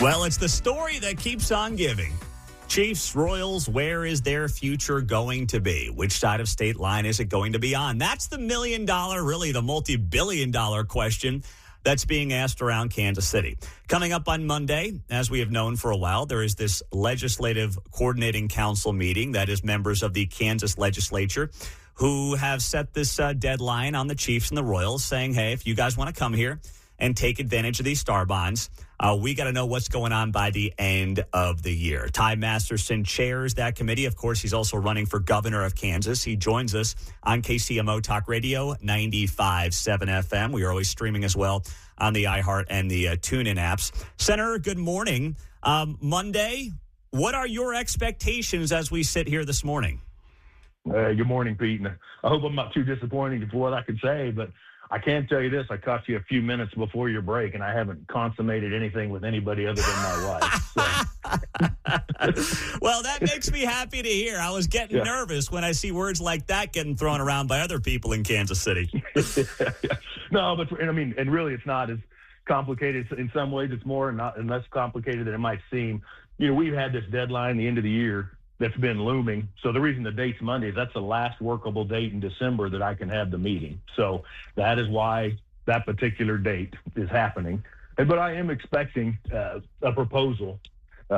Well, it's the story that keeps on giving. Chiefs, Royals, where is their future going to be? Which side of state line is it going to be on? That's the $1 million, really the multi-billion-dollar question that's being asked around Kansas City. Coming up on Monday, as we have known for a while, there is this legislative coordinating council meeting that is members of the Kansas legislature who have set this deadline on the Chiefs and the Royals, saying, hey, if you guys want to come here and take advantage of these star bonds, we got to know what's going on by the end of the year. Ty Masterson chairs that committee. Of course, he's also running for governor of Kansas. He joins us on KCMO Talk Radio 95.7 FM. We are always streaming as well on the iHeart and the TuneIn apps. Senator, good morning. Monday, what are your expectations as we sit here this morning? Good morning, Pete. And I hope I'm not too disappointing for what I can say, but I can tell you this. I caught you a few minutes before your break, and I haven't consummated anything with anybody other than my wife. So. Well, that makes me happy to hear. I was getting nervous when I see words like that getting thrown around by other people in Kansas City. No, but and really it's not as complicated. In some ways it's more and less complicated than it might seem. We've had this deadline, the end of the year, that's been looming. So the reason the date's Monday is that's the last workable date in December that I can have the meeting. So that is why that particular date is happening. But I am expecting a proposal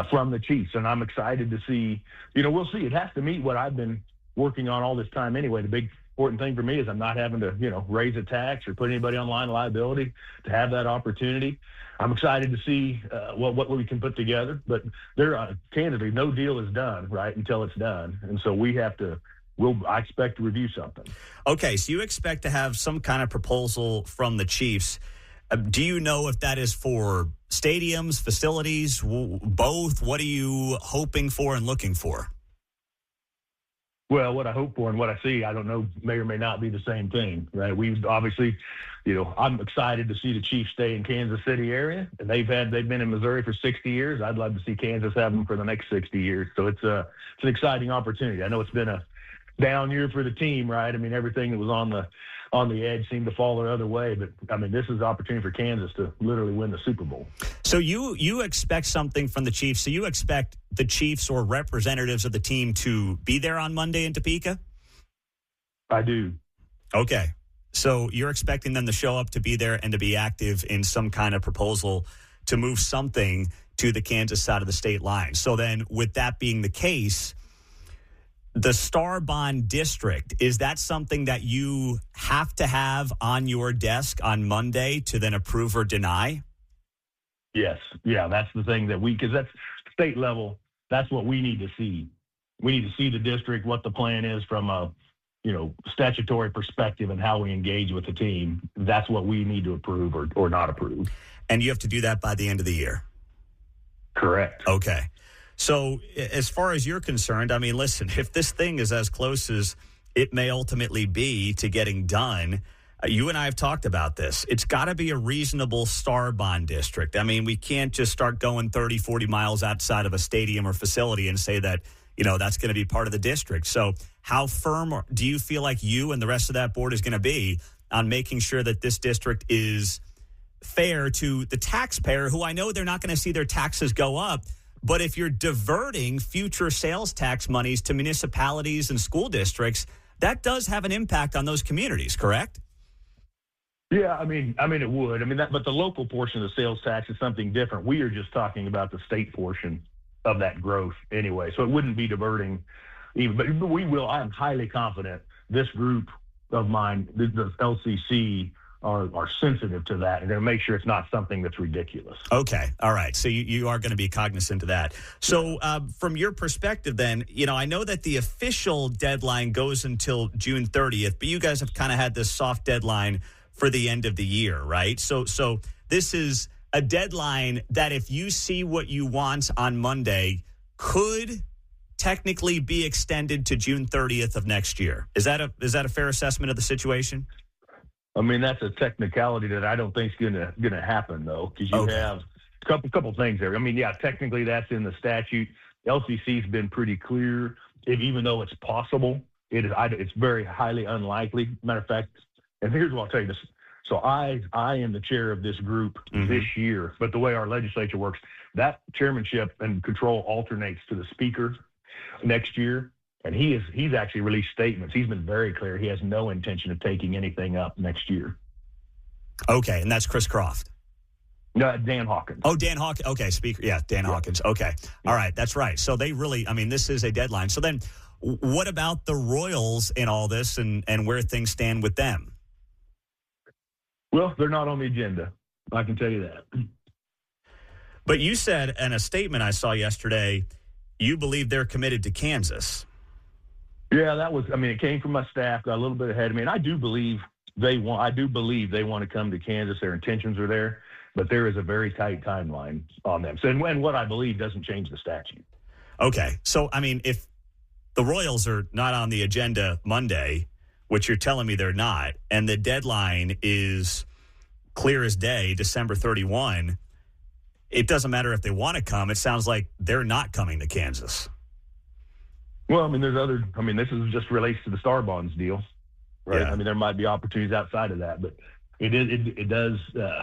from the Chiefs, and I'm excited to see, we'll see. It has to meet what I've been working on all this time anyway. The big important thing for me is I'm not having to, raise a tax or put anybody on line of liability to have that opportunity. I'm excited to see what we can put together, but candidly, no deal is done, right, until it's done. And so I expect to review something. Okay, so you expect to have some kind of proposal from the Chiefs. Do you know if that is for stadiums, facilities, both? What are you hoping for and looking for? Well, what I hope for and what I see, I don't know, may or may not be the same thing, right? We've obviously, I'm excited to see the Chiefs stay in Kansas City area, and they've been in Missouri for 60 years. I'd love to see Kansas have them for the next 60 years. So it's an exciting opportunity. I know it's been a down year for the team, right? Everything that was on the edge seemed to fall the other way, but this is an opportunity for Kansas to literally win the Super Bowl. So you expect something from the Chiefs. So you expect the Chiefs or representatives of the team to be there on Monday in Topeka? I do. Okay. So you're expecting them to show up, to be there, and to be active in some kind of proposal to move something to the Kansas side of the state line. So then with that being the case, the Star Bond District, is that something that you have to have on your desk on Monday to then approve or deny? Yes. Yeah, that's the thing because that's state level. That's what we need to see. We need to see the district, what the plan is from a, statutory perspective and how we engage with the team. That's what we need to approve or not approve. And you have to do that by the end of the year? Correct. Okay. So as far as you're concerned, listen, if this thing is as close as it may ultimately be to getting done, you and I have talked about this. It's got to be a reasonable Star Bond District. We can't just start going 30, 40 miles outside of a stadium or facility and say that, that's going to be part of the district. So how firm do you feel like you and the rest of that board is going to be on making sure that this district is fair to the taxpayer, who I know they're not going to see their taxes go up? But if you're diverting future sales tax monies to municipalities and school districts, that does have an impact on those communities, correct? Yeah, it would. But the local portion of the sales tax is something different. We are just talking about the state portion of that growth anyway. So it wouldn't be diverting even, but we will. I am highly confident this group of mine, the LCC, are sensitive to that and going to make sure it's not something that's ridiculous. Okay. All right. So you are going to be cognizant of that. So from your perspective then, I know that the official deadline goes until June 30th, but you guys have kind of had this soft deadline for the end of the year, right? So this is a deadline that if you see what you want on Monday could technically be extended to June 30th of next year. Is that a fair assessment of the situation? That's a technicality that I don't think is gonna happen though, because you have a couple things there. Technically that's in the statute. LCC's been pretty clear. Even though it's possible, it's very highly unlikely. Matter of fact, and here's what I'll tell you: So I am the chair of this group this year. But the way our legislature works, that chairmanship and control alternates to the speaker next year. And he's actually released statements. He's been very clear. He has no intention of taking anything up next year. Okay, and that's Chris Croft. No, Dan Hawkins. Oh, Dan Hawkins. Okay, speaker. Yeah, Dan Hawkins. Okay. Yeah. All right, that's right. So they really, this is a deadline. So then what about the Royals in all this and where things stand with them? Well, they're not on the agenda. I can tell you that. But you said in a statement I saw yesterday, you believe they're committed to Kansas. Yeah, it came from my staff, got a little bit ahead of me. And I do believe they want to come to Kansas. Their intentions are there, but there is a very tight timeline on them. So, and what I believe doesn't change the statute. Okay. So, if the Royals are not on the agenda Monday, which you're telling me they're not, and the deadline is clear as day, December 31, it doesn't matter if they want to come. It sounds like they're not coming to Kansas. Well, this is just relates to the Star Bonds deal, right? Yeah. There might be opportunities outside of that, but it does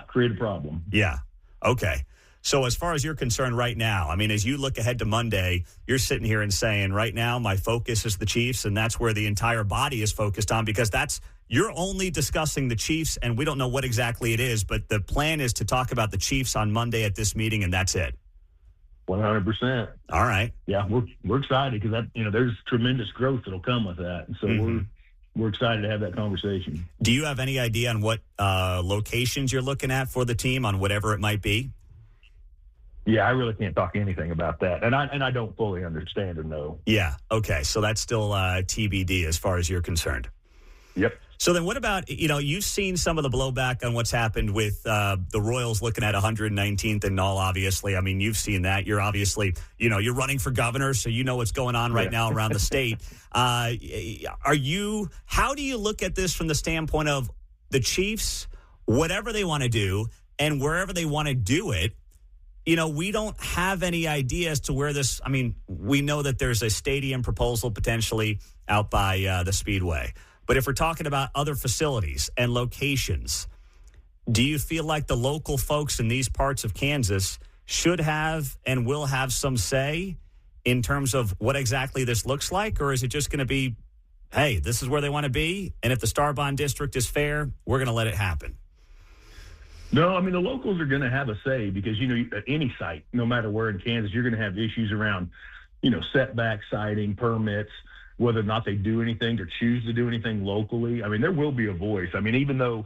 create a problem. Yeah. Okay. So as far as you're concerned right now, as you look ahead to Monday, you're sitting here and saying, right now, my focus is the Chiefs, and that's where the entire body is focused on, because you're only discussing the Chiefs, and we don't know what exactly it is, but the plan is to talk about the Chiefs on Monday at this meeting, and that's it. 100%. All right. Yeah, we're excited because there's tremendous growth that'll come with that, and so we're excited to have that conversation. Do you have any idea on what locations you're looking at for the team, on whatever it might be? Yeah, I really can't talk anything about that, and I don't fully understand or know. Yeah. Okay. So that's still TBD as far as you're concerned. Yep. So then what about, you've seen some of the blowback on what's happened with the Royals looking at 119th and all, obviously. You've seen that. You're obviously, you're running for governor, so you know what's going on right now around the state. How do you look at this from the standpoint of the Chiefs, whatever they want to do and wherever they want to do it? We don't have any idea as to where this, we know that there's a stadium proposal potentially out by the Speedway. But if we're talking about other facilities and locations, do you feel like the local folks in these parts of Kansas should have and will have some say in terms of what exactly this looks like? Or is it just going to be, hey, this is where they want to be, and if the Star Bond District is fair, we're going to let it happen? No, the locals are going to have a say because, at any site, no matter where in Kansas, you're going to have issues around, setback, siting, permits, whether or not they do anything or choose to do anything locally. There will be a voice. Even though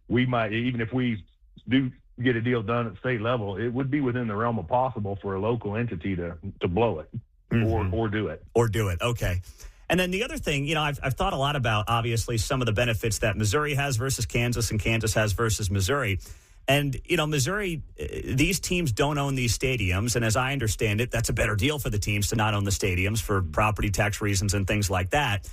even if we do get a deal done at state level, it would be within the realm of possible for a local entity to blow it or do it. Or do it. Okay. And then the other thing, I've thought a lot about, obviously, some of the benefits that Missouri has versus Kansas and Kansas has versus Missouri. And, Missouri, these teams don't own these stadiums. And as I understand it, that's a better deal for the teams to not own the stadiums for property tax reasons and things like that.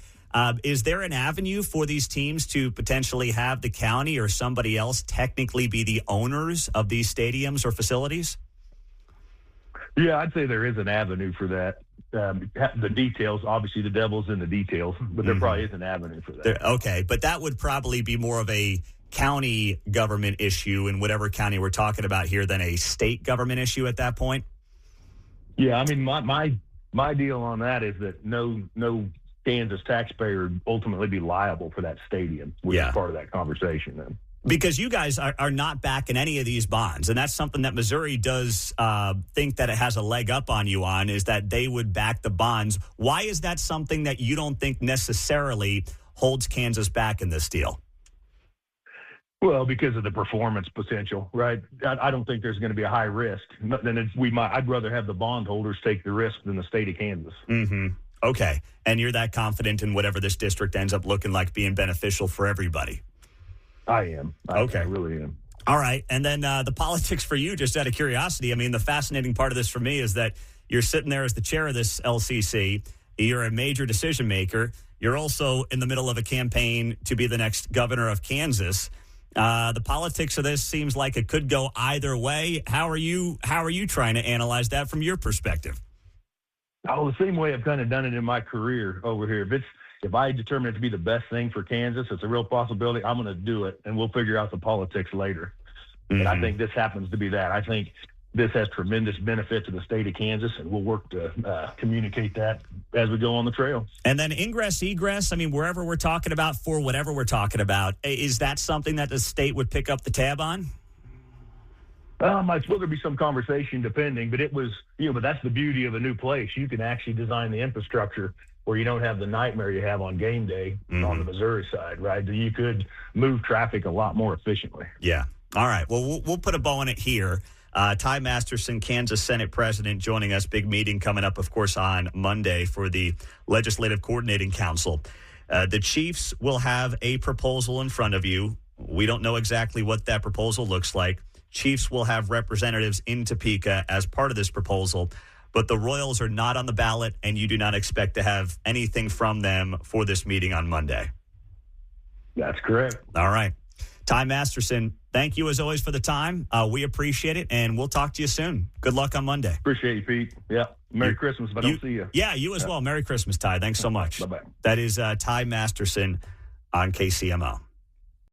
Is there an avenue for these teams to potentially have the county or somebody else technically be the owners of these stadiums or facilities? Yeah, I'd say there is an avenue for that. The details, obviously the devil's in the details, but there probably is an avenue for that. Okay, but that would probably be more of a county government issue in whatever county we're talking about here than a state government issue at that point? Yeah, my deal on that is that no Kansas taxpayer would ultimately be liable for that stadium, which is part of that conversation then. Because you guys are not backing any of these bonds, and that's something that Missouri does think that it has a leg up on you on, is that they would back the bonds. Why is that something that you don't think necessarily holds Kansas back in this deal? Well, because of the performance potential, right? I don't think there's going to be a high risk. I'd rather have the bondholders take the risk than the state of Kansas. Mm-hmm. Okay. And you're that confident in whatever this district ends up looking like being beneficial for everybody? I am. I really am. All right. And then the politics for you, just out of curiosity, the fascinating part of this for me is that you're sitting there as the chair of this LCC. You're a major decision maker. You're also in the middle of a campaign to be the next governor of Kansas. The politics of this seems like it could go either way. How are you trying to analyze that from your perspective? Oh, the same way I've kind of done it in my career over here. If I determine it to be the best thing for Kansas, it's a real possibility, I'm going to do it, and we'll figure out the politics later. And I think this happens to be that. I think this has tremendous benefit to the state of Kansas, and we'll work to communicate that as we go on the trail. And then ingress, egress, I mean, wherever we're talking about for whatever we're talking about, is that something that the state would pick up the tab on? I suppose there'd be some conversation depending, but it was, but that's the beauty of a new place. You can actually design the infrastructure where you don't have the nightmare you have on game day on the Missouri side, right? You could move traffic a lot more efficiently. Yeah. All right. Well, we'll put a bow on it here. Ty Masterson, Kansas Senate President, joining us. Big meeting coming up, of course, on Monday for the Legislative Coordinating Council. The Chiefs will have a proposal in front of you. We don't know exactly what that proposal looks like. Chiefs will have representatives in Topeka as part of this proposal, but the Royals are not on the ballot, and you do not expect to have anything from them for this meeting on Monday. That's correct. All right. Ty Masterson, thank you as always for the time. We appreciate it, and we'll talk to you soon. Good luck on Monday. Appreciate you, Pete. Yeah. Merry Christmas if I don't see you. Yeah, you as well. Merry Christmas, Ty. Thanks so much. Bye-bye. That is Ty Masterson on KCMO.